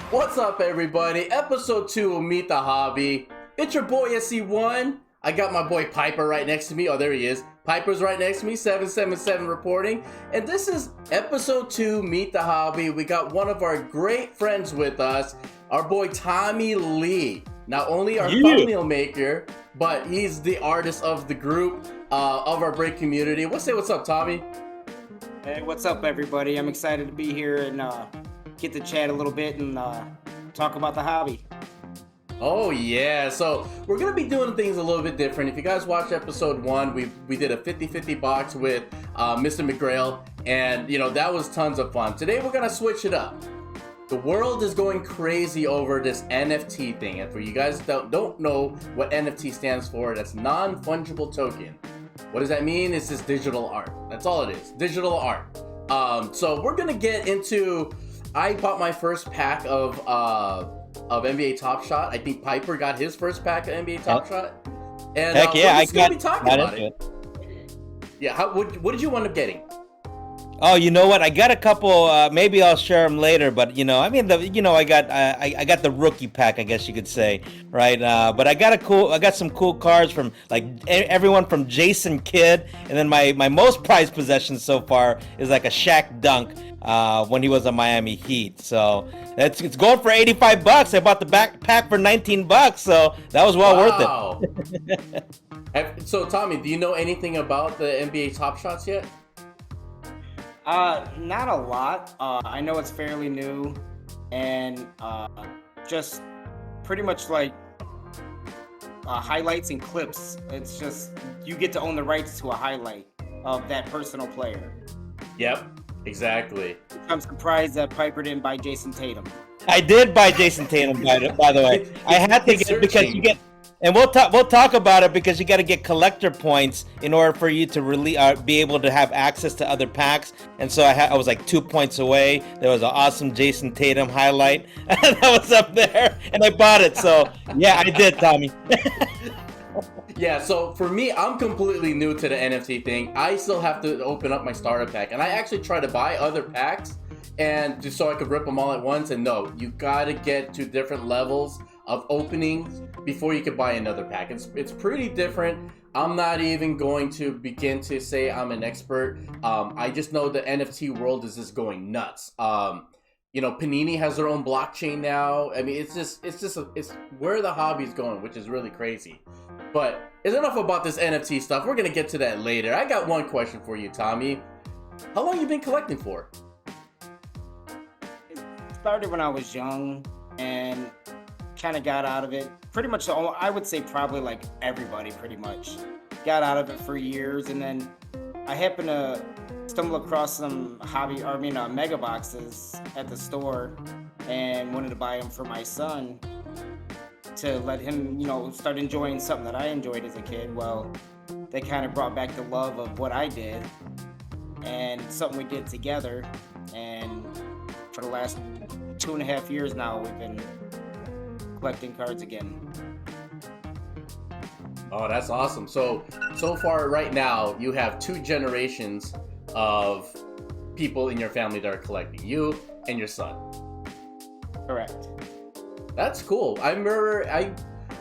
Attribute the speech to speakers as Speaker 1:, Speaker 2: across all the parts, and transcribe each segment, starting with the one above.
Speaker 1: What's up, everybody? Episode 2 of Meet the Hobby. It's your boy SC1. I got my boy Piper right next to me. Oh, there he is. Piper's right next to me, 777 reporting. And this is episode 2, Meet the Hobby. We got one of our great friends with us, our boy Tommy Lee. Not only our thumbnail maker, but he's the artist of the group, of our break community. What's up, Tommy?
Speaker 2: Hey, what's up, everybody? I'm excited to be here and get to chat a little bit and talk about the hobby.
Speaker 1: Oh yeah, so we're gonna be doing things a little bit different. If you guys watched episode 1, we did a 50-50 box with Mr. McGrail, and that was tons of fun. Today we're gonna switch it up. The world is going crazy over this NFT thing, and for you guys that don't know what NFT stands for, that's non-fungible token. What does that mean? It's just digital art. That's all it is, digital art. So we're gonna get into. I bought my first pack of NBA Top Shot. I think Piper got his first pack of NBA Top Shot. And
Speaker 3: heck yeah,
Speaker 1: we're just gonna be talking about it. Yeah, what did you end up getting?
Speaker 3: Oh, you know what? I got a couple. Maybe I'll share them later. But I got the rookie pack, I guess you could say, right? But I got some cool cards from like everyone from Jason Kidd, and then my most prized possession so far is like a Shaq dunk when he was on Miami Heat. So it's going for $85. I bought the backpack for $19, so that was well worth it.
Speaker 1: So Tommy, do you know anything about the NBA Top Shots yet?
Speaker 2: Not a lot. I know it's fairly new, and just pretty much like highlights and clips. It's just you get to own the rights to a highlight of that personal player.
Speaker 1: Yep, exactly.
Speaker 2: I'm surprised that Piper didn't buy Jason Tatum.
Speaker 3: I did buy Jason Tatum, by the way. I had to get because you get. And we'll talk about it because you got to get collector points in order for you to really be able to have access to other packs. And so I was like 2 points away. There was an awesome Jason Tatum highlight that was up there, and I bought it. So yeah, I did, Tommy.
Speaker 1: Yeah, so for me, I'm completely new to the NFT thing. I still have to open up my starter pack, and I actually try to buy other packs, and just so I could rip them all at once. And no, you got to get to different levels of openings before you could buy another pack. It's pretty different. I'm not even going to begin to say I'm an expert. I just know the NFT world is just going nuts. Panini has their own blockchain now. I mean, it's where the hobby's going, which is really crazy. But it's enough about this NFT stuff. We're gonna get to that later. I got one question for you, Tommy. How long you been collecting for?
Speaker 2: It started when I was young and kind of got out of it. Pretty much, I would say probably like everybody pretty much got out of it for years, and then I happened to stumble across some mega boxes at the store and wanted to buy them for my son to let him, start enjoying something that I enjoyed as a kid. Well, they kind of brought back the love of what I did and something we did together, and for the last 2.5 years now, we've been collecting cards again.
Speaker 1: Oh, that's awesome. So far right now, you have 2 generations of people in your family that are collecting, you and your son.
Speaker 2: Correct.
Speaker 1: That's cool. I remember I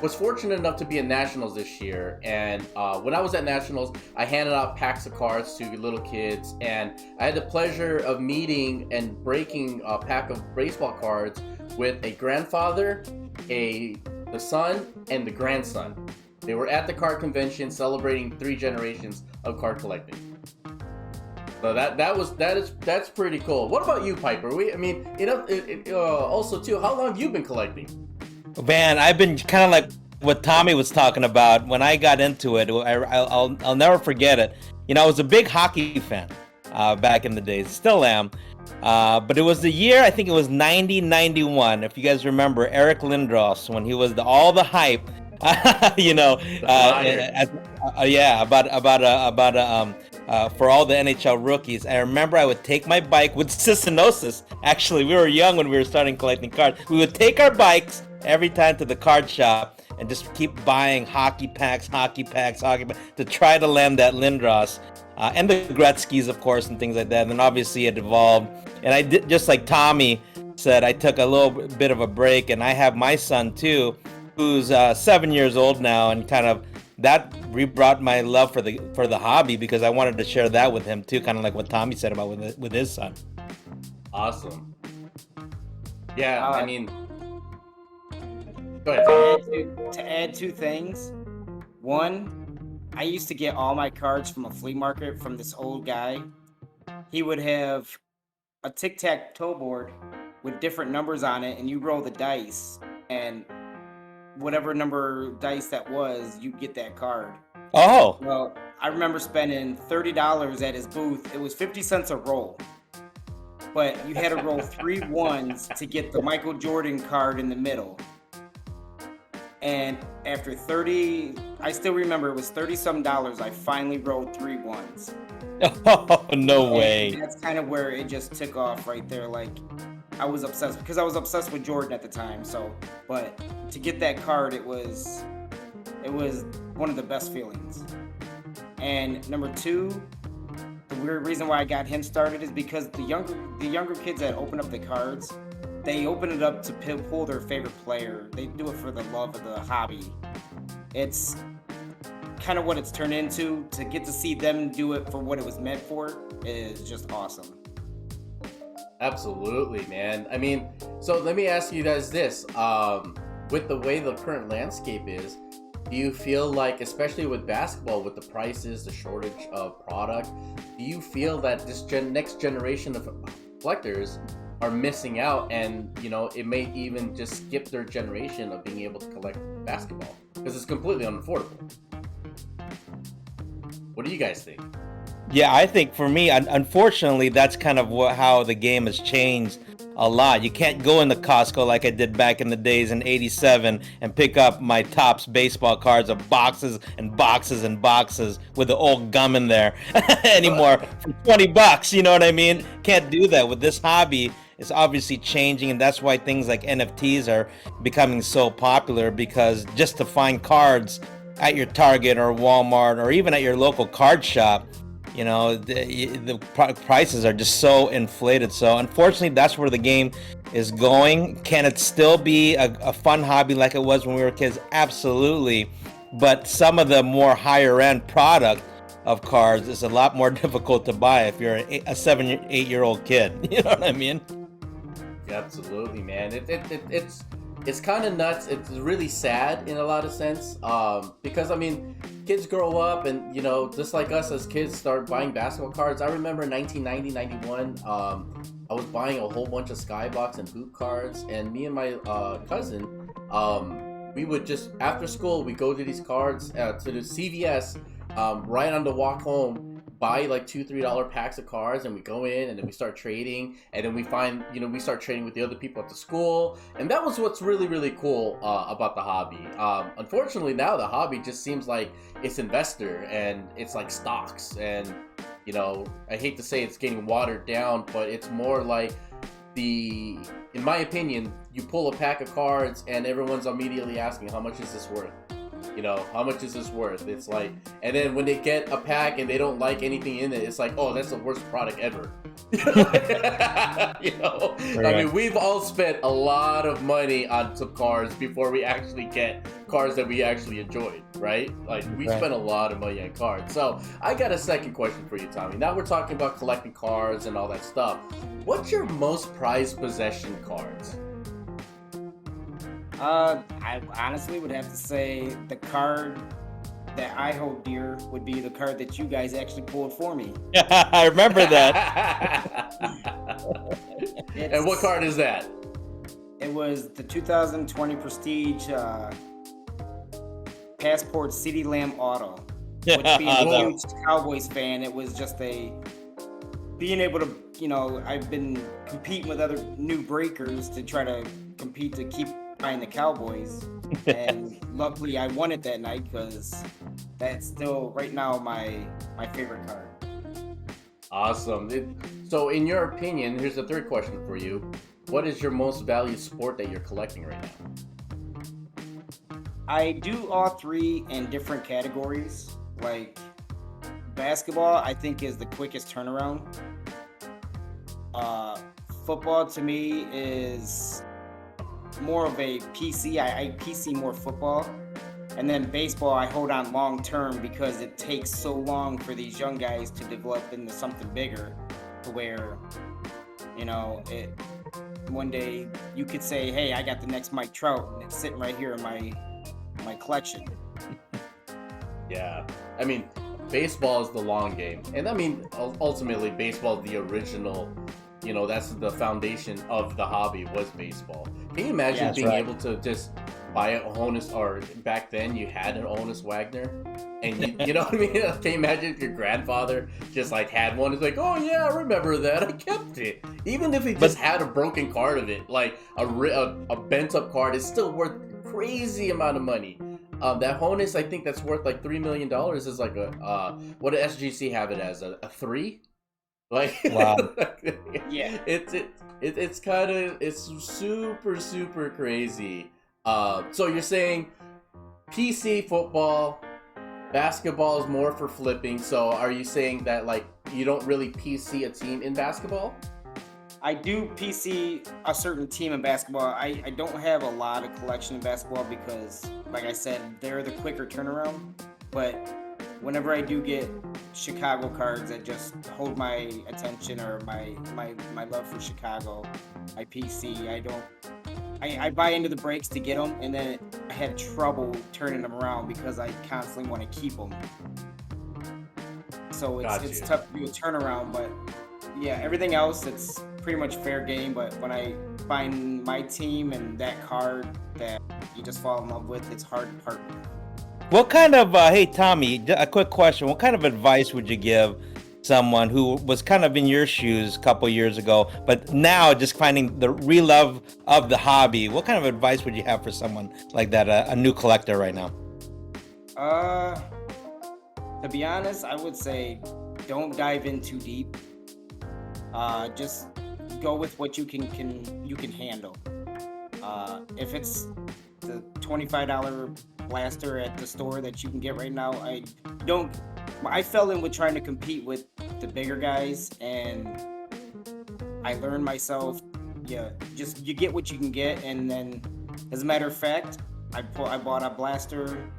Speaker 1: was fortunate enough to be at Nationals this year, and when I was at Nationals, I handed out packs of cards to little kids, and I had the pleasure of meeting and breaking a pack of baseball cards with a grandfather, the son, and the grandson. They were at the card convention celebrating 3 generations of card collecting. So that's pretty cool. What about you, Piper? Also too, how long have you been collecting?
Speaker 3: Man, I've been kind of like what Tommy was talking about when I got into it. I'll never forget it. I was a big hockey fan back in the days, still am. But it was the year, I think it was 90-91, if you guys remember Eric Lindros, when he was all the hype, for all the NHL rookies. I remember I would take my bike with Cicinosis. Actually, we were young when we were starting collecting cards. We would take our bikes every time to the card shop and just keep buying hockey packs to try to land that Lindros. and the Gretzky's, of course, and things like that. And then obviously it evolved. And I did, just like Tommy said, I took a little bit of a break, and I have my son too, who's 7 years old now, and kind of that rebrought my love for the hobby, because I wanted to share that with him too, kind of like what Tommy said about with his son.
Speaker 1: Awesome. Yeah, I mean, go ahead.
Speaker 2: To add two things. One, I used to get all my cards from a flea market from this old guy. He would have a tic-tac-toe board with different numbers on it, and you roll the dice, and whatever number dice that was, you get that card.
Speaker 3: Oh.
Speaker 2: Well, I remember spending $30 at his booth. It was 50 cents a roll. But you had to roll 3 ones to get the Michael Jordan card in the middle. And after 30, I still remember it was 30-some dollars, I finally rolled 3 ones.
Speaker 3: Oh, no way.
Speaker 2: And that's kind of where it just took off right there. Like, I was obsessed, because I was obsessed with Jordan at the time. So, but to get that card, it was one of the best feelings. And number 2, the weird reason why I got him started is because the younger kids that open up the cards, they open it up to pull their favorite player. They do it for the love of the hobby. It's kind of what it's turned into. To get to see them do it for what it was meant for is just awesome.
Speaker 1: Absolutely, man. I mean, so let me ask you guys this. With the way the current landscape is, do you feel like, especially with basketball, with the prices, the shortage of product, do you feel that this next generation of collectors are missing out, and it may even just skip their generation of being able to collect basketball because it's completely unaffordable? What do you guys think?
Speaker 3: Yeah, I think for me, unfortunately, that's kind of how the game has changed a lot. You can't go into Costco like I did back in the days in '87 and pick up my Topps baseball cards of boxes and boxes and boxes with the old gum in there anymore for $20. You know what I mean? Can't do that with this hobby. It's obviously changing, and that's why things like NFTs are becoming so popular, because just to find cards at your Target or Walmart or even at your local card shop, the prices are just so inflated. So unfortunately, that's where the game is going. Can it still be a fun hobby like it was when we were kids? Absolutely. But some of the more higher end product of cards is a lot more difficult to buy if you're a 7, 8-year-old kid. You know what I mean?
Speaker 1: Absolutely, man. It's kind of nuts. It's really sad in a lot of sense, because I mean, kids grow up and just like us as kids start buying basketball cards. I remember in 1990, 91, I was buying a whole bunch of Skybox and Hoop cards, and me and my cousin, we would just, after school, we go to these cards to the CVS, right on the walk home, buy like $2-3 packs of cards, and we go in and then we start trading, and then we find we start trading with the other people at the school, and that was what's really, really cool about the hobby. Unfortunately, now the hobby just seems like it's investor and it's like stocks, and I hate to say it's getting watered down, but it's more like in my opinion, you pull a pack of cards and everyone's immediately asking, how much is this worth? How much is this worth? It's like, and then when they get a pack and they don't like anything in it, it's like, oh, that's the worst product ever. Right. I mean, we've all spent a lot of money on some cards before we actually get cards that we actually enjoyed, right? Like, we spent a lot of money on cards. So I got a second question for you, Tommy. Now we're talking about collecting cards and all that stuff. What's your most prized possession cards?
Speaker 2: I honestly would have to say the card that I hold dear would be the card that you guys actually pulled for me.
Speaker 3: I remember that.
Speaker 1: And what card is that?
Speaker 2: It was the 2020 Prestige Passport CeeDee Lamb Auto. Which, being a huge Cowboys fan, it was just being able to, I've been competing with other new breakers to try to compete to keep buying the Cowboys, and luckily I won it that night, because that's still right now my favorite card.
Speaker 1: Awesome. So in your opinion, here's the third question for you. What is your most valued sport that you're collecting right now?
Speaker 2: I do all three in different categories. Like, basketball, I think, is the quickest turnaround. Football to me is more of a PC. I PC more football. And then baseball, I hold on long term because it takes so long for these young guys to develop into something bigger, to where, one day you could say, hey, I got the next Mike Trout, and it's sitting right here in my collection.
Speaker 1: Yeah, I mean, baseball is the long game, and I mean, ultimately, baseball is the original. That's the foundation of the hobby was baseball. Can you imagine being able to just buy a Honus, or back then you had an Honus Wagner, and you know what I mean? Can you imagine if your grandfather just like had one? It's like, oh yeah, I remember that. I kept it. Even if he just had a broken card of it, like a bent up card, it's still worth a crazy amount of money. That Honus, I think that's worth like $3 million. Is like what does SGC have it as, a 3? Like,
Speaker 3: wow.
Speaker 2: Yeah,
Speaker 1: it's kind of, it's super crazy. So you're saying PC football, basketball is more for flipping. So are you saying that like you don't really PC a team in basketball?
Speaker 2: I do PC a certain team in basketball. I don't have a lot of collection in basketball because, like I said, they're the quicker turnaround. But whenever I do get Chicago cards that just hold my attention, or my love for Chicago, I PC. I buy into the breaks to get them, and then I have trouble turning them around because I constantly want to keep them. So it's tough to do a turnaround, but yeah, everything else, it's pretty much fair game. But when I find my team and that card that you just fall in love with, it's hard to part with.
Speaker 3: What kind of, hey Tommy, a quick question. What kind of advice would you give someone who was kind of in your shoes a couple years ago, but now just finding the real love of the hobby? What kind of advice would you have for someone like that, a new collector right now?
Speaker 2: To be honest, I would say don't dive in too deep. Just go with what you can handle. If it's the $25 blaster at the store that you can get right now, I fell in with trying to compete with the bigger guys, and I learned myself, you get what you can get. And then, as a matter of fact, I bought a blaster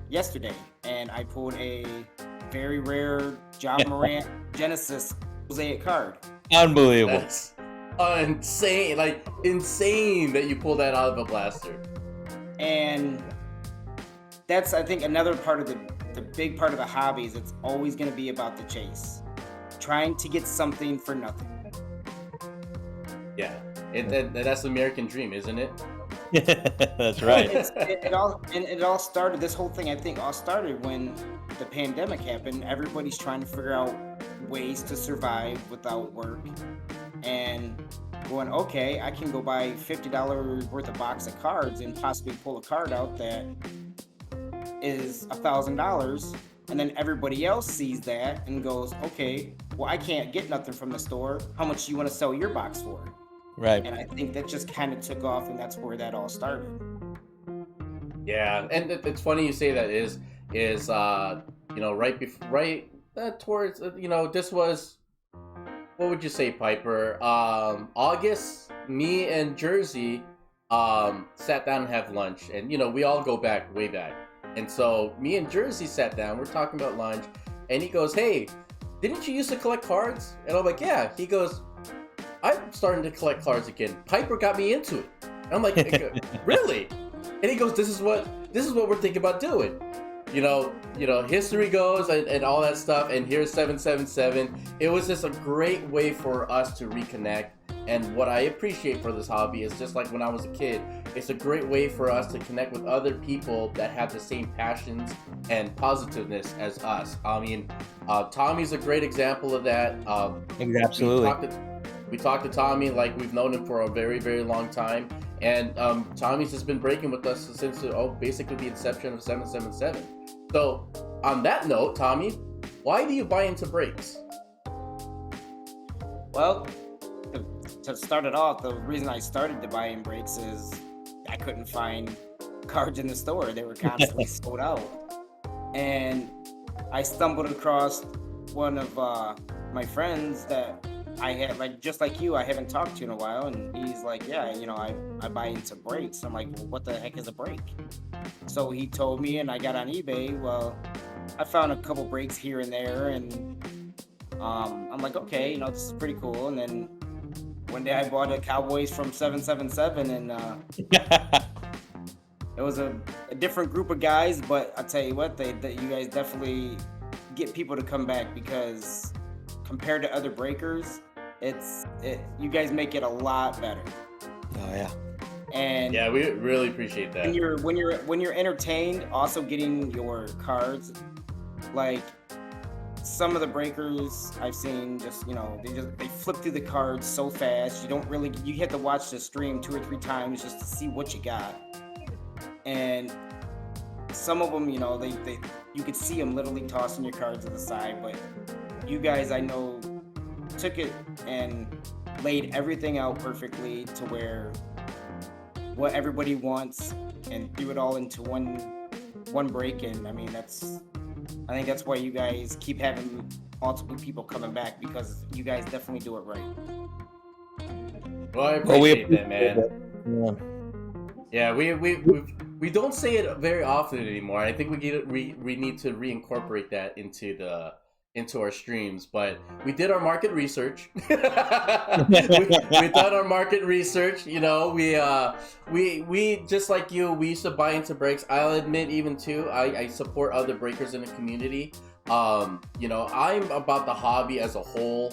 Speaker 2: yesterday, and I pulled a very rare John Morant Genesis mosaic card.
Speaker 3: Unbelievable.
Speaker 1: That's insane that you pull that out of a blaster.
Speaker 2: And that's, I think, another part of the big part of the hobby is it's always going to be about the chase, trying to get something for nothing.
Speaker 1: Yeah, that's the American dream, isn't it?
Speaker 3: That's right.
Speaker 2: It all started. This whole thing, I think, all started when the pandemic happened. Everybody's trying to figure out ways to survive without work, and going, okay, I can go buy $50 worth of box of cards and possibly pull a card out that is $1,000, and then everybody else sees that and goes, okay, well, I can't get nothing from the store. How much do you want to sell your box for?
Speaker 3: Right.
Speaker 2: And I think that just kind of took off, and that's where that all started.
Speaker 1: Yeah, and it's funny you say that is towards this was, what would you say, Piper? August, me and Jersey sat down and have lunch, and we all go back way back. And so me and Jersey sat down, we're talking about lunch, and he goes, hey, didn't you used to collect cards? And I'm like, yeah. He goes, I'm starting to collect cards again. Piper got me into it. And I'm like, really? And he goes, this is what we're thinking about doing. History goes and all that stuff, and here's 777. It was just a great way for us to reconnect. And what I appreciate for this hobby is, just like when I was a kid, it's a great way for us to connect with other people that have the same passions and positiveness as us. I mean, Tommy's a great example of that.
Speaker 3: Absolutely.
Speaker 1: We talked to Tommy like we've known him for a very, very long time. And Tommy's just been breaking with us since basically the inception of 777. So on that note, Tommy, why do you buy into breaks?
Speaker 2: Well, to start it off, the reason I started to buy in breaks is I couldn't find cards in the store. They were constantly sold out. And I stumbled across one of my friends that I had, like, just like you, I haven't talked to in a while, and he's like, yeah, I buy into brakes. I'm like, well, what the heck is a brake? So he told me, and I got on eBay. Well, I found a couple brakes here and there, and I'm like, okay, this is pretty cool. And then one day I bought a Cowboys from 777, and it was a different group of guys, but I tell you what, you guys definitely get people to come back, because compared to other breakers, you guys make it a lot better.
Speaker 3: Oh yeah.
Speaker 2: And
Speaker 1: yeah, we really appreciate that.
Speaker 2: When you're entertained, also getting your cards, like some of the breakers I've seen, they flip through the cards so fast. You have to watch the stream 2 or 3 times just to see what you got. And some of them, you could see them literally tossing your cards to the side, but you guys, I know, took it and laid everything out perfectly to where what everybody wants, and threw it all into one break. And I think that's why you guys keep having multiple people coming back, because you guys definitely do it right.
Speaker 1: Well, I appreciate that, man. Yeah, we don't say it very often anymore. I think we need to reincorporate that into our streams. But we did our market research. we done our market research. We just like you. We used to buy into breaks. I'll admit, even too, I support other breakers in the community. I'm about the hobby as a whole.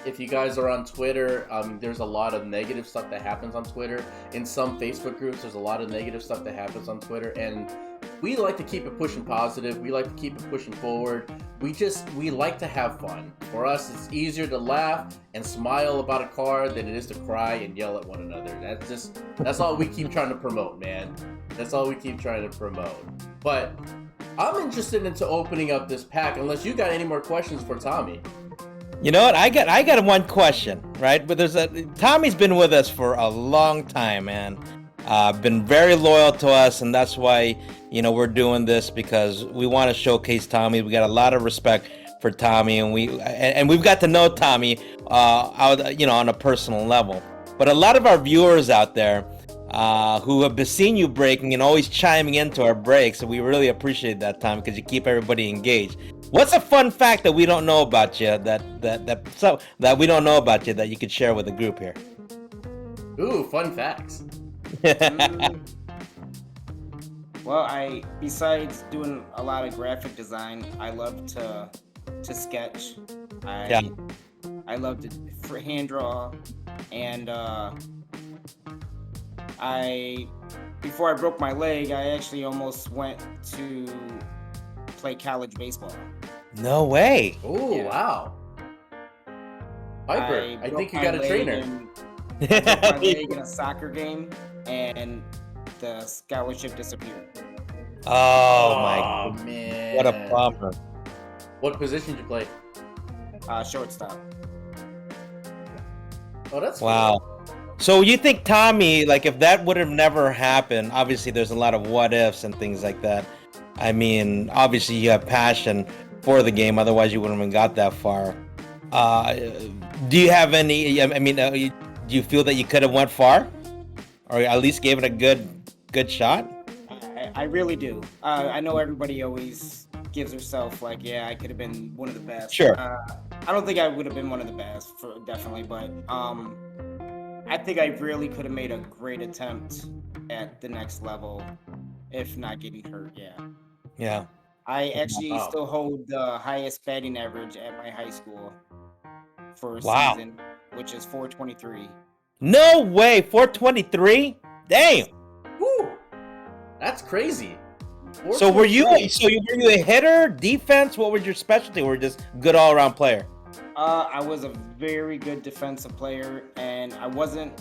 Speaker 1: If you guys are on Twitter, there's a lot of negative stuff that happens on Twitter. In some Facebook groups, there's a lot of negative stuff that happens on Twitter, and we like to keep it pushing positive. We like to keep it pushing forward. We like to have fun. For us, it's easier to laugh and smile about a card than it is to cry and yell at one another. That's all we keep trying to promote, man. That's all we keep trying to promote. But I'm interested into opening up this pack, unless you got any more questions for Tommy.
Speaker 3: You know what? I got one question, right? But Tommy's been with us for a long time, man. Been very loyal to us, and that's why we're doing this, because we want to showcase Tommy. We got a lot of respect for Tommy, and we've got to know Tommy on a personal level. But a lot of our viewers out there who have seen you breaking and always chiming into our breaks, and we really appreciate that, Tommy, because you keep everybody engaged. What's a fun fact that we don't know about you that we don't know about you that you could share with the group here?
Speaker 1: Ooh, fun facts.
Speaker 2: Well, besides doing a lot of graphic design, I love to sketch. I love to hand draw, and before I broke my leg, I actually almost went to play college baseball.
Speaker 3: No way.
Speaker 1: Oh,
Speaker 2: Yeah.
Speaker 1: Wow. Piper, I think you got a trainer.
Speaker 2: I broke my leg in a soccer game, and the scholarship disappeared.
Speaker 3: Oh my,
Speaker 1: man.
Speaker 3: what a bummer.
Speaker 1: What position did you play?
Speaker 2: Shortstop.
Speaker 1: Oh, that's
Speaker 3: Wow. So you think, Tommy, like, if that would have never happened, obviously there's a lot of what ifs and things like that. I mean, obviously you have passion for the game, otherwise you wouldn't have got that far. Do you have any, do you feel that you could have went far? Or at least gave it a good shot?
Speaker 2: I really do. I know everybody always gives herself like, yeah, I could have been one of the best.
Speaker 3: Sure.
Speaker 2: I don't think I would have been one of the best, definitely, but I think I really could have made a great attempt at the next level, if not getting hurt. Yeah.
Speaker 3: Yeah.
Speaker 2: I actually still hold the highest batting average at my high school for a
Speaker 3: Wow.
Speaker 2: season, which is 423.
Speaker 3: No way, 423? Damn.
Speaker 1: Woo! That's crazy.
Speaker 3: So were you a hitter, defense? What was your specialty? Or just good all-around player?
Speaker 2: I was a very good defensive player, and I wasn't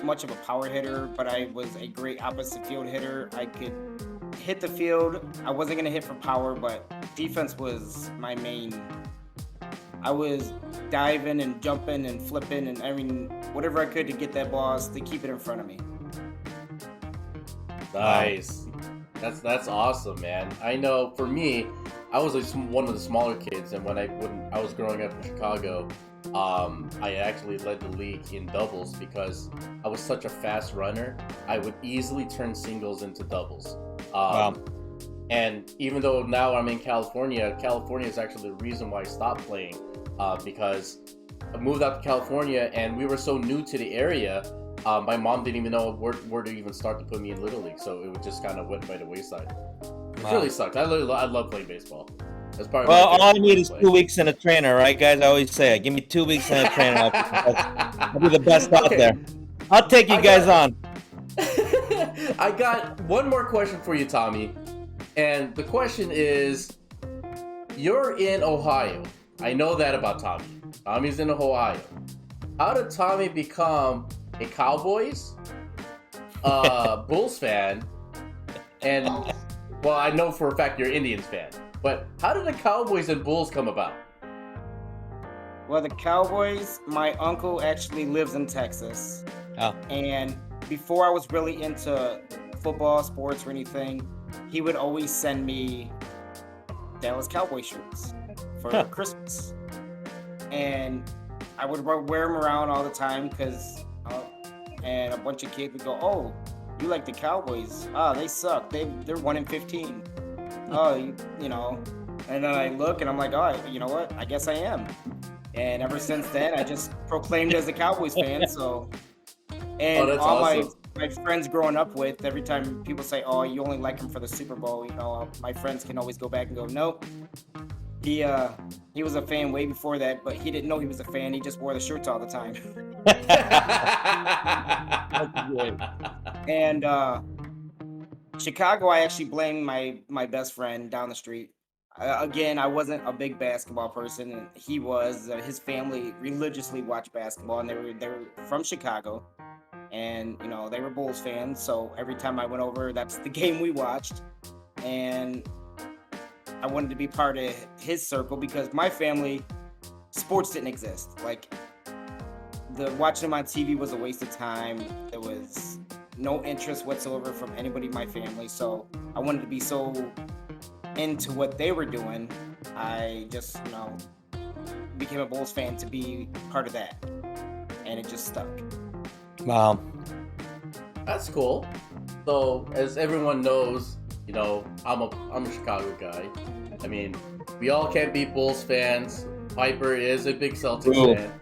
Speaker 2: much of a power hitter, but I was a great opposite field hitter. I could hit the field. I wasn't gonna hit for power, but defense was my main. I was diving and jumping and flipping and whatever I could to get that ball, to keep it in front of me.
Speaker 1: Nice. That's awesome, man. I know for me, I was like one of the smaller kids, and when I was growing up in Chicago, I actually led the league in doubles because I was such a fast runner. I would easily turn singles into doubles.
Speaker 3: Wow.
Speaker 1: And even though now I'm in California, California is actually the reason why I stopped playing, because I moved out to California and we were so new to the area. My mom didn't even know where to even start to put me in Little League, so it just kind of went by the wayside. It really sucked. I love playing baseball. That's part of
Speaker 3: Well,
Speaker 1: my
Speaker 3: all I need is
Speaker 1: play.
Speaker 3: 2 weeks and a trainer, right, guys? I always say, give me 2 weeks and a trainer. I'll be the best out there. I'll take you guys on.
Speaker 1: I got one more question for you, Tommy. And the question is, you're in Ohio. I know that about Tommy. Tommy's in Ohio. How did Tommy become a Cowboys, Bulls fan, and, well, I know for a fact you're an Indians fan, but how did the Cowboys and Bulls come about?
Speaker 2: Well, the Cowboys, my uncle actually lives in Texas.
Speaker 3: Oh.
Speaker 2: And before I was really into football, sports, or anything, he would always send me Dallas Cowboy shirts for Christmas. And I would wear them around all the time because, and a bunch of kids would go, "Oh, you like the Cowboys? Ah, they suck. They're 1-15. Oh, you know." And then I look and I'm like, "Oh, you know what? I guess I am." And ever since then, I just proclaimed as a Cowboys fan. So, and
Speaker 1: that's
Speaker 2: all
Speaker 1: awesome.
Speaker 2: my friends growing up with, every time people say, "Oh, you only like him for the Super Bowl," my friends can always go back and go, "Nope. He was a fan way before that, but he didn't know he was a fan. He just wore the shirts all the time." And Chicago, I actually blame my best friend down the street. Again, I wasn't a big basketball person, and he was. His family religiously watched basketball, and they were from Chicago, and they were Bulls fans. So every time I went over, that's the game we watched, and I wanted to be part of his circle because my family, sports didn't exist. Like, watching them on TV was a waste of time. There was no interest whatsoever from anybody in my family. So I wanted to be so into what they were doing. I just, became a Bulls fan to be part of that. And it just stuck.
Speaker 3: Wow.
Speaker 1: That's cool. So, as everyone knows, I'm a Chicago guy. I mean, we all can't be Bulls fans. Piper is a big Celtics fan.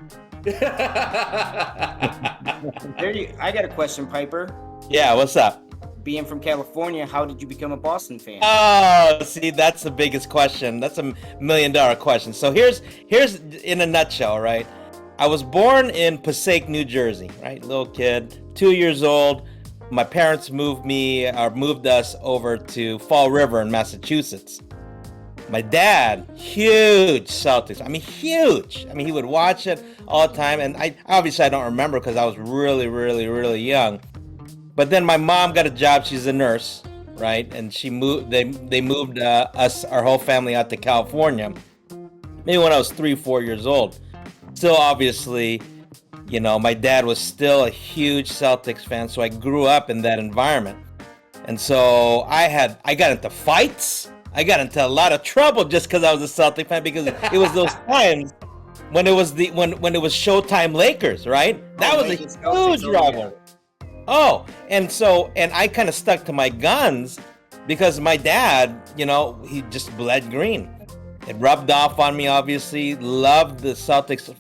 Speaker 2: I got a question, Piper.
Speaker 3: Yeah, what's up?
Speaker 2: Being from California, how did you become a Boston fan?
Speaker 3: Oh, see, that's the biggest question. That's $1 million question. So here's in a nutshell, right? I was born in Passaic, New Jersey, right? Little kid, 2 years old. My parents moved us over to Fall River in Massachusetts. My dad, huge Celtics. I mean, huge. I mean, he would watch it all the time. And I don't remember because I was really, really, really young. But then my mom got a job. She's a nurse, right? And she moved. They moved our whole family out to California. Maybe when I was 3-4 years old. Still, obviously, my dad was still a huge Celtics fan. So I grew up in that environment. And so I got into fights. I got into a lot of trouble just because I was a Celtic fan, because it was those times when it was when it was Showtime Lakers, right? That was a huge rivalry. Oh, and I kind of stuck to my guns because my dad, he just bled green. It rubbed off on me, obviously. Loved the Celtics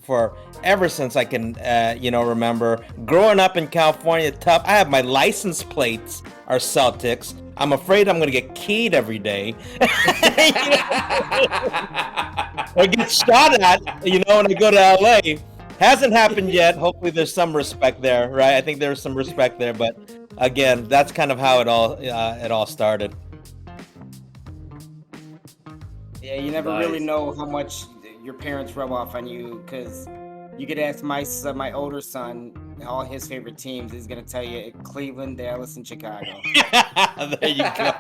Speaker 3: ever since I can, remember. Growing up in California, tough. I have my license plates are Celtics. I'm afraid I'm going to get keyed every day. Or get shot at, when I go to LA. Hasn't happened yet. Hopefully there's some respect there, right? I think there's some respect there. But again, that's kind of how it all started.
Speaker 2: Yeah, you never really know how much your parents rub off on you, because you could ask my older son all his favorite teams. He's gonna tell you Cleveland, Dallas, and Chicago.
Speaker 3: There you go.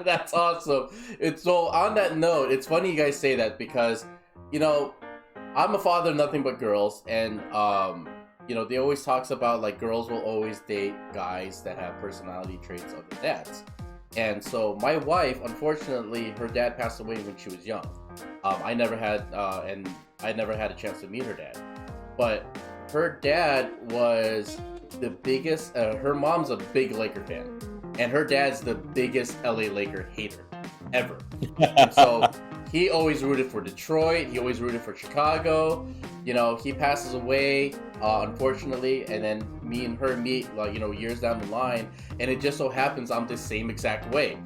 Speaker 1: That's awesome. So on that note, it's funny you guys say that because, I'm a father of nothing but girls, and they always talks about like girls will always date guys that have personality traits of their dads. And so my wife, unfortunately, her dad passed away when she was young. I never had a chance to meet her dad. But her dad was the biggest. Her mom's a big Laker fan, and her dad's the biggest LA Laker hater ever. And so he always rooted for Detroit. He always rooted for Chicago. You know, he passes away, unfortunately, and then me and her meet, like, you know, years down the line, and it just so happens I'm the same exact way.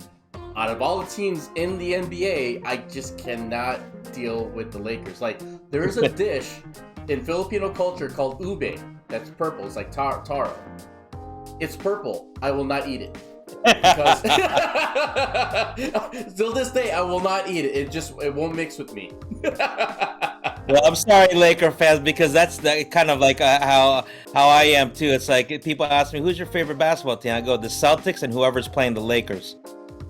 Speaker 1: Out of all the teams in the NBA, I just cannot deal with the Lakers. Like, there is a dish in Filipino culture called ube. That's purple. It's like taro. It's purple. I will not eat it. Because till this day, I will not eat it. It won't mix with me.
Speaker 3: Well, I'm sorry, Laker fans, because that's kind of like how I am too. It's like people ask me, "Who's your favorite basketball team?" I go, "The Celtics and whoever's playing the Lakers."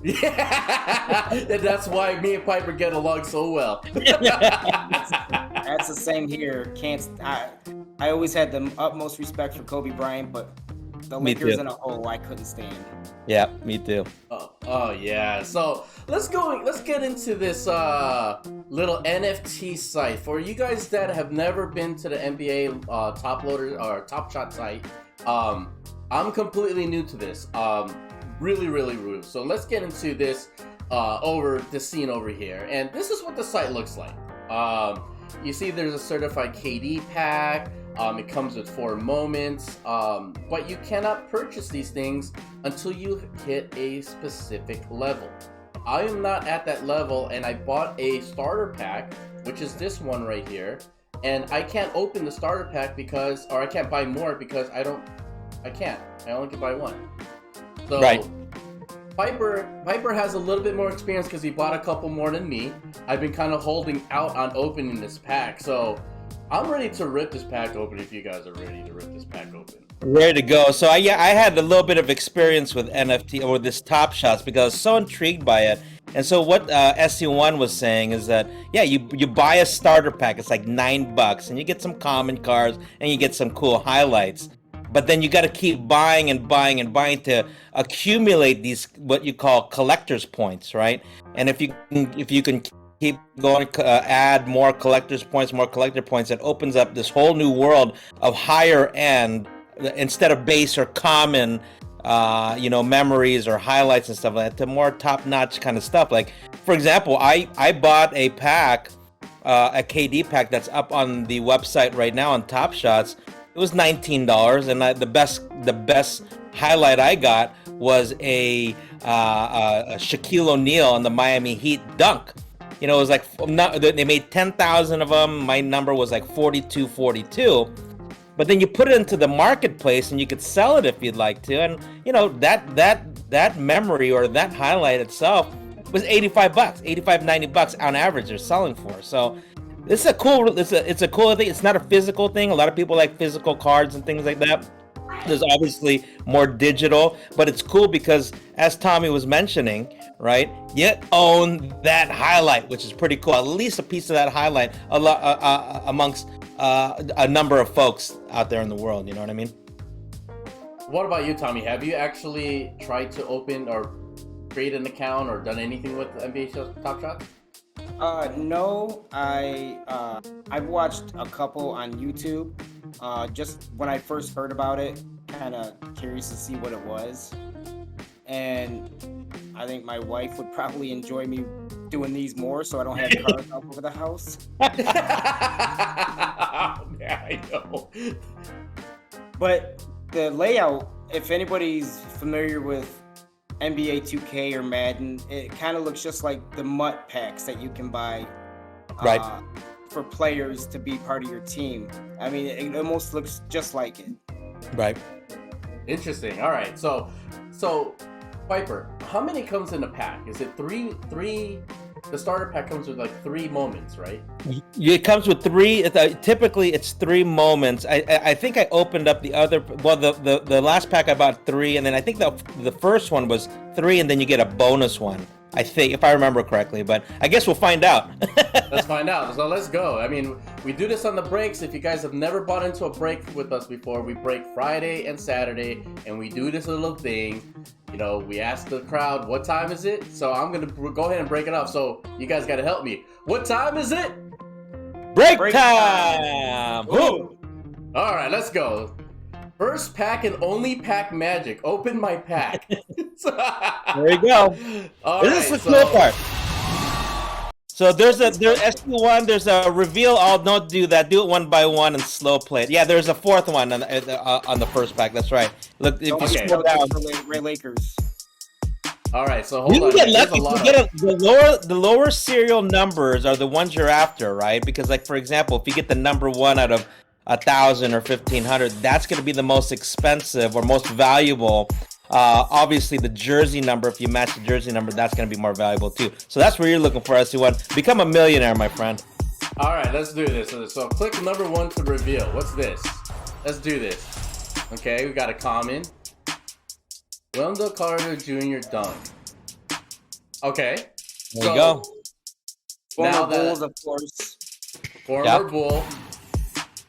Speaker 1: Yeah, and that's why me and Piper get along so well.
Speaker 2: That's the same here. I always had the utmost respect for Kobe Bryant, but the Lakers in a whole I couldn't stand.
Speaker 3: Yeah, me too.
Speaker 1: Oh yeah. So let's get into this little NFT site for you guys that have never been to the NBA Top Loader or Top Shot site. I'm completely new to this. Really rude. So let's get into this over the scene over here, and this is what the site looks like. You see, there's a certified KD pack. It comes with 4 moments, but you cannot purchase these things until you hit a specific level. I am not at that level, and I bought a starter pack, which is this one right here, and I can't open the starter pack I can't buy more because I only can buy one. So
Speaker 3: right.
Speaker 1: Piper has a little bit more experience because he bought a couple more than me. I've been kind of holding out on opening this pack, so I'm ready to rip this pack open if you guys are ready to rip this pack open.
Speaker 3: Ready to go. So I had a little bit of experience with NFT or this Top Shots because I was so intrigued by it. And so what SC1 was saying is that, yeah, you buy a starter pack. It's like $9 and you get some common cards and you get some cool highlights. But then you got to keep buying and buying and buying to accumulate these what you call collector's points, right? And if you can keep going, add more collector's points, it opens up this whole new world of higher end instead of base or common, memories or highlights and stuff like that, to more top-notch kind of stuff. Like, for example, I bought a pack, a KD pack that's up on the website right now on Top Shots. It was $19, and the best highlight I got was a Shaquille O'Neal on the Miami Heat dunk. You know, it was like they made 10,000 of them. My number was like 42. But then you put it into the marketplace, and you could sell it if you'd like to. And you know that memory or that highlight itself was $85, $90 on average they're selling for. So. It's a cool thing. It's not a physical thing. A lot of people like physical cards and things like that. There's obviously more digital, but it's cool because, as Tommy was mentioning, right, you own that highlight, which is pretty cool. At least a piece of that highlight amongst a number of folks out there in the world. You know what I mean?
Speaker 1: What about you, Tommy? Have you actually tried to open or create an account or done anything with the NBA Top Shot?
Speaker 2: No, I've watched a couple on YouTube. Just when I first heard about it, kind of curious to see what it was. And I think my wife would probably enjoy me doing these more, so I don't have cards all over the house.
Speaker 1: Yeah, I know.
Speaker 2: But the layout, if anybody's familiar with NBA 2K or Madden, it kind of looks just like the MUT packs that you can buy
Speaker 3: right.
Speaker 2: For players to be part of your team. I mean, it almost looks just like it.
Speaker 3: Right.
Speaker 1: Interesting. All right. So Piper, how many comes in a pack? Is it three? The starter pack comes with like 3 moments, right?
Speaker 3: It comes with 3. Typically, it's 3 moments. I think I opened up the other. Well, the last pack I bought 3, and then I think the first one was 3, and then you get a bonus one. I think, if I remember correctly. But I guess we'll find out.
Speaker 1: Let's find out. So let's go. I mean, we do this on the breaks. If you guys have never bought into a break with us before, we break Friday and Saturday, and we do this little thing. You know, we ask the crowd, what time is it? So I'm going to go ahead and break it up. So you guys got to help me. What time is it?
Speaker 3: Break time!
Speaker 1: Ooh. All right, let's go. First pack and only pack magic. Open my pack.
Speaker 3: There you go. This is the cool part. So there's SC1, there's a reveal. Don't do that. Do it one by one and slow play it. Yeah, there's a fourth one on the first pack. That's right. Look, if you scroll down.
Speaker 2: Ray Lakers.
Speaker 1: All right, so hold on.
Speaker 3: You can get lucky. The lower serial numbers are the ones you're after, right? Because, like, for example, if you get the number 1 out of 1,000 or 1,500, that's going to be the most expensive or most valuable. Obviously, the jersey number, if you match the jersey number, that's going to be more valuable too. So that's where you're looking for, SC1. Become a millionaire, my friend.
Speaker 1: All right, let's do this. So click number 1 to reveal. What's this? Let's do this. Okay, we got a common. Wendell Carter Jr. dunk. Okay.
Speaker 3: There you go.
Speaker 2: Former Bulls, of course.
Speaker 1: Former Bull.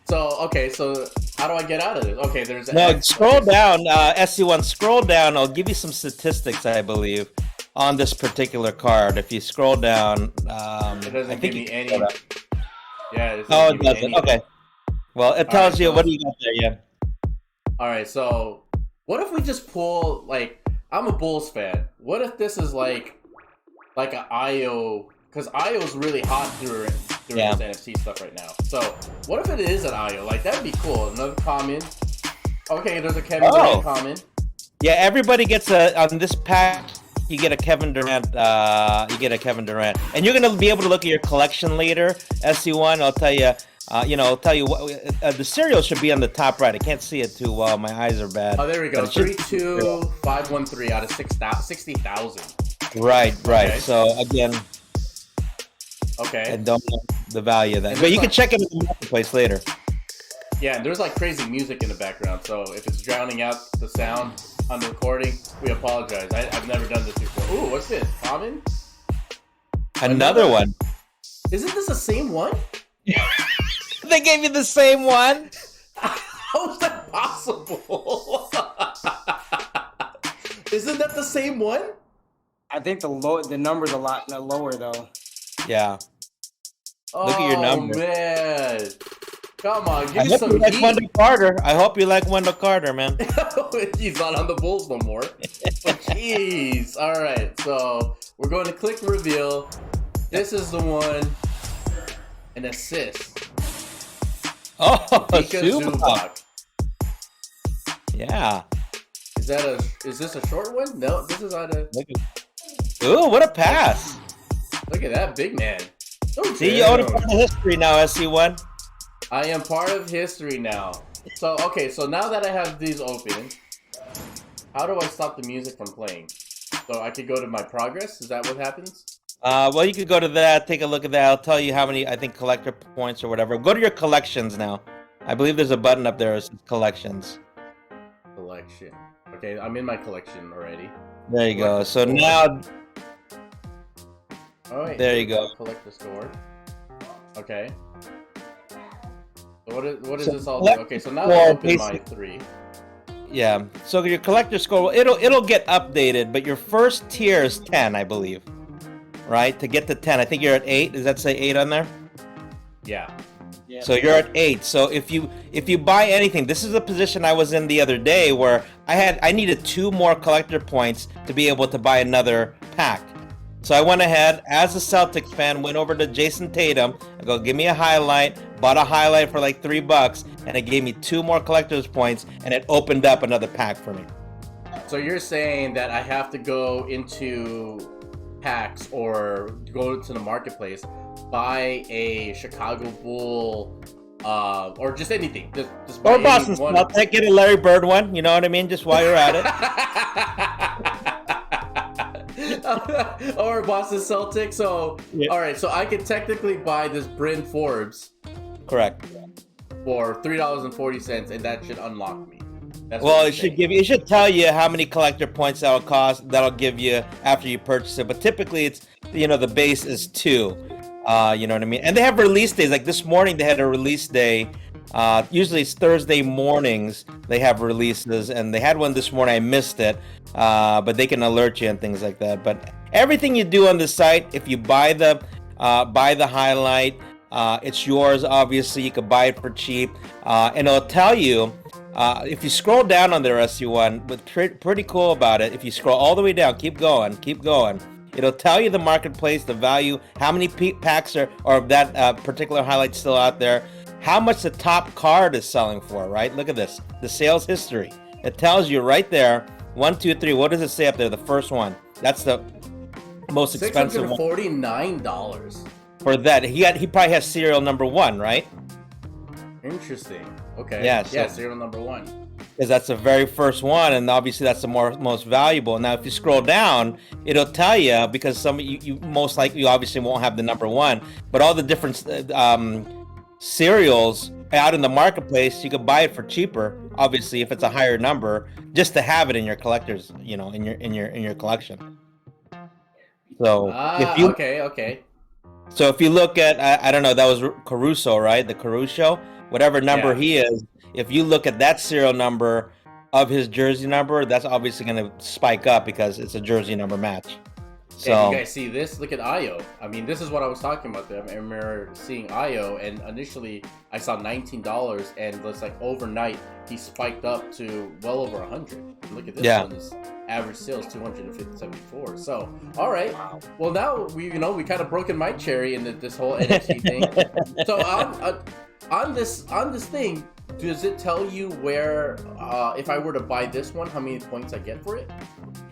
Speaker 1: So, okay, so how do I get out of this? Okay, there's an
Speaker 3: X. Scroll down, SC1, scroll down. I'll give you some statistics, I believe, on this particular card. If you scroll down,
Speaker 1: it doesn't give me any. Yeah, it
Speaker 3: doesn't give me anything. Okay. Well, it tells you, what do you got there, yeah.
Speaker 1: All right, so what if we just pull, like, I'm a Bulls fan. What if this is like an IO? Because IO's really hot during this NFT stuff right now. So what if it is an IO? Like, that'd be cool. Another common. Okay, there's a Kevin Durant common.
Speaker 3: Yeah, everybody gets on this pack. You get a Kevin Durant. And you're gonna be able to look at your collection later. SC1, I'll tell you. What the serial should be on the top right. I can't see it too well. My eyes are bad.
Speaker 1: Oh, there we go. 32513 out of 60,000.
Speaker 3: Right.
Speaker 1: Okay.
Speaker 3: So again.
Speaker 1: Okay.
Speaker 3: I don't know the value of that, but you can check it in the marketplace later.
Speaker 1: Yeah, and there's like crazy music in the background, so if it's drowning out the sound on the recording, we apologize. I've never done this before. Ooh, what's this? Common?
Speaker 3: Another one.
Speaker 1: Isn't this the same one?
Speaker 3: They gave you the same one?
Speaker 1: How is that possible? Isn't that the same one?
Speaker 2: I think the number's a lot lower though.
Speaker 3: Yeah. Look at your number.
Speaker 1: Oh man. Come on, give
Speaker 3: me some heat. I hope you like Wendell Carter, man.
Speaker 1: He's not on the Bulls no more. But jeez. All right, so we're going to click reveal. This is the one. An assist.
Speaker 3: Oh,
Speaker 1: Zubac.
Speaker 3: Yeah.
Speaker 1: Is this a short one? No, this is on a.
Speaker 3: Ooh, what a pass!
Speaker 1: Look at that big man. Oh,
Speaker 3: see, you own a part of history now, SC1.
Speaker 1: I am part of history now. So, okay, so now that I have these open, how do I stop the music from playing? So I could go to my progress? Is that what happens?
Speaker 3: Well, you could go to that, take a look at that. I'll tell you how many, I think, collector points or whatever. Go to your collections now. I believe there's a button up there that says collections.
Speaker 1: Collection. Okay, I'm in my collection already.
Speaker 3: There you go. So now...
Speaker 1: All right.
Speaker 3: There you go.
Speaker 1: Collect the score. Okay. So what is this all do? Okay, so now I open my 3.
Speaker 3: Yeah. So your collector score, it'll get updated, but your first tier is 10, I believe. Right? To get to 10, I think you're at 8. Does that say 8 on there?
Speaker 1: Yeah.
Speaker 3: So you're at 8. So if you buy anything, this is the position I was in the other day where I needed 2 more collector points to be able to buy another pack. So I went ahead, as a Celtics fan, went over to Jason Tatum. I go, give me a highlight. Bought a highlight for like $3, and it gave me 2 more collector's points, and it opened up another pack for me.
Speaker 1: So you're saying that I have to go into packs or go to the marketplace, buy a Chicago Bull, or just anything. Just buy
Speaker 3: or Boston Celtics, get a Larry Bird one. You know what I mean? Just while you're at it.
Speaker 1: Or Boston Celtics. So, all right. So I could technically buy this Bryn Forbes.
Speaker 3: Correct.
Speaker 1: For $3.40, and that should unlock me. That's
Speaker 3: Well,
Speaker 1: what
Speaker 3: it should give you. It should tell you how many collector points that'll cost. That'll give you after you purchase it. But typically, it's the base is 2. You know what I mean? And they have release days. Like this morning, they had a release day. Usually it's Thursday mornings they have releases, and they had one this morning. I missed it, but they can alert you and things like that. But everything you do on the site, if you buy the highlight, it's yours. Obviously, you could buy it for cheap, and it'll tell you. If you scroll down on their SU1, what's pretty cool about it, if you scroll all the way down, keep going, it'll tell you the marketplace, the value, how many packs are of that particular highlight still out there, how much the top card is selling for, right? Look at this, the sales history. It tells you right there, 1, 2, 3, what does it say up there? The first one. That's the most expensive one.
Speaker 1: $649.
Speaker 3: For that, he probably has serial number 1, right?
Speaker 1: Interesting. Okay.
Speaker 3: Yeah,
Speaker 1: serial number 1.
Speaker 3: Because that's the very first one, and obviously that's the most valuable. Now, if you scroll down, it'll tell you, because some you most likely obviously won't have the number 1, but all the different cereals out in the marketplace, you could buy it for cheaper. Obviously, if it's a higher number, just to have it in your collector's, in your collection. So if you
Speaker 1: okay.
Speaker 3: So if you look at, I don't know, that was Caruso, right? The Caruso, whatever number he is. If you look at that serial number of his jersey number, that's obviously going to spike up because it's a jersey number match. So
Speaker 1: and you guys see this? Look at Io. I mean, this is what I was talking about. I remember seeing Io, and initially I saw $19, and it's like overnight he spiked up to well over 100. Look at this one's average sales 274. So, all right. Well, now we kind of broken my cherry into this whole NFT thing. So on this thing, does it tell you where, if I were to buy this one, how many points I get for it?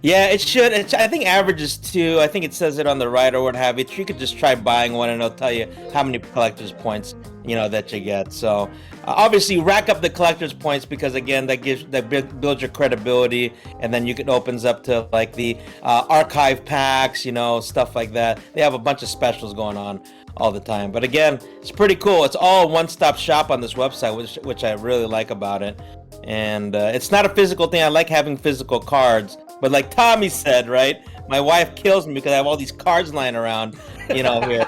Speaker 3: Yeah, it should. I think average is 2. I think it says it on the right or what have you. You could just try buying one and it'll tell you how many collector's points, that you get. So obviously rack up the collector's points because again, that builds your credibility, and then it opens up to like the archive packs, stuff like that. They have a bunch of specials going on all the time. But again, it's pretty cool. It's all a one-stop shop on this website, which I really like about it. And it's not a physical thing. I like having physical cards. But like Tommy said, right? My wife kills me because I have all these cards lying around, here.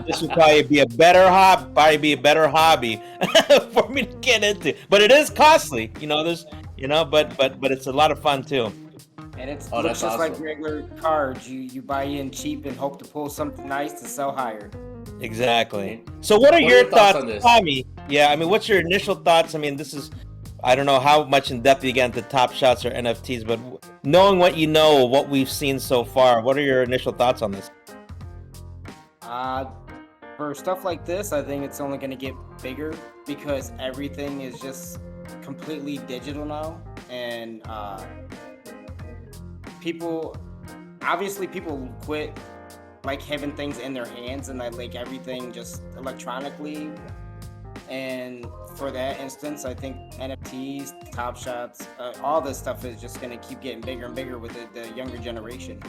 Speaker 3: This would probably be a better hobby for me to get into. But it is costly, but it's a lot of fun too.
Speaker 2: And it's looks just awesome. Like regular cards. You buy in cheap and hope to pull something nice to sell higher.
Speaker 3: Exactly. So what are your thoughts on this, Tommy? Yeah, I mean, what's your initial thoughts? I mean, I don't know how much in depth you get into Top Shots or NFTs, but knowing what you know, what we've seen so far, what are your initial thoughts on this?
Speaker 2: For stuff like this, I think it's only going to get bigger because everything is just completely digital now, and people quit like having things in their hands and like everything just electronically. And for that instance, I think NFTs, Top Shots, all this stuff is just going to keep getting bigger and bigger with the younger generation.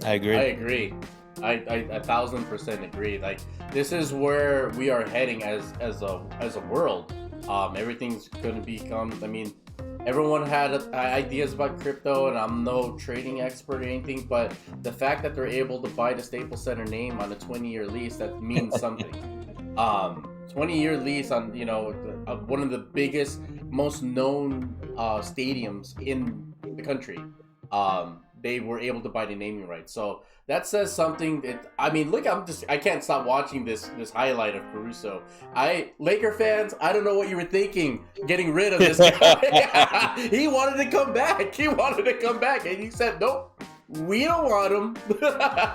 Speaker 3: I agree.
Speaker 1: I 1000% agree. Like, this is where we are heading as a world. Everything's going to become. I mean, everyone had ideas about crypto, and I'm no trading expert or anything, but the fact that they're able to buy the Staples Center name on a 20-year lease, that means something. 20-year lease on one of the biggest, most known stadiums in the country. They were able to buy the naming rights, so that says something. I can't stop watching this highlight of Caruso. Laker fans, I don't know what you were thinking getting rid of this guy. He wanted to come back, and you said nope. We don't want him.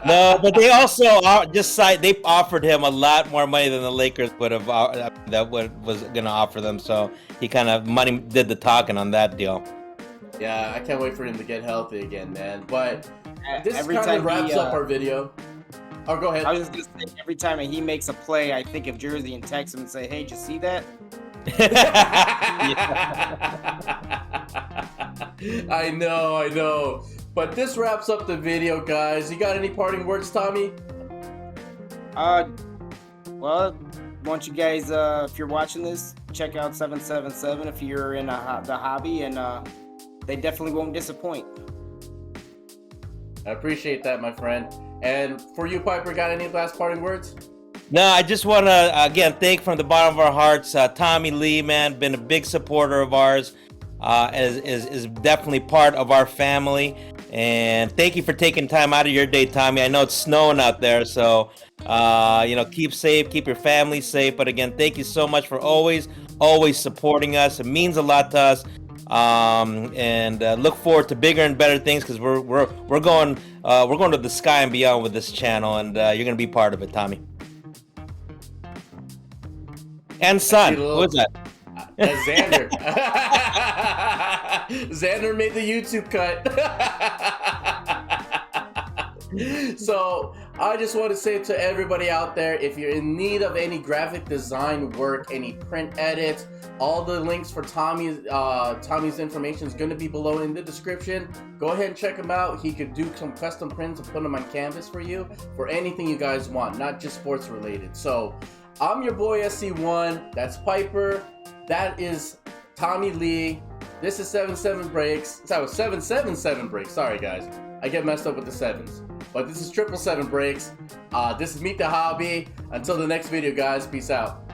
Speaker 3: No, but they also they offered him a lot more money than the Lakers would have. Was going to offer them. So he kind of money did the talking on that deal.
Speaker 1: Yeah, I can't wait for him to get healthy again, man. But this
Speaker 2: every
Speaker 1: kind
Speaker 2: time
Speaker 1: of wraps up our video. Oh, go ahead.
Speaker 2: I was just gonna say, every time he makes a play, I think of Jersey and text him and say, "Hey, did you see that?"
Speaker 1: I know. But this wraps up the video, guys. You got any parting words, Tommy?
Speaker 2: Well, want you guys, if you're watching this, check out 777 if you're in the hobby, and they definitely won't disappoint.
Speaker 1: I appreciate that, my friend. And for you, Piper, got any last parting words?
Speaker 3: No, I just want to again thank from the bottom of our hearts, Tommy Lee, man, been a big supporter of ours, is definitely part of our family, and thank you for taking time out of your day, Tommy. I know it's snowing out there, so keep safe, keep your family safe. But again, thank you so much for always supporting us. It means a lot to us, and look forward to bigger and better things, because we're going to the sky and beyond with this channel, and you're gonna be part of it, Tommy. And son, who is that?
Speaker 1: Xander. Xander made the YouTube cut. So I just want to say to everybody out there, if you're in need of any graphic design work, any print edits, all the links for Tommy's information is going to be below in the description. Go ahead and check him out. He could do some custom prints and put them on canvas for you for anything you guys want, not just sports related. So I'm your boy SC1. That's Piper. That is Tommy Lee. This is 77 Breaks. That was 777 Breaks. Sorry, guys. I get messed up with the sevens. But this is 777 Breaks. This is Meet the Hobby. Until the next video, guys. Peace out.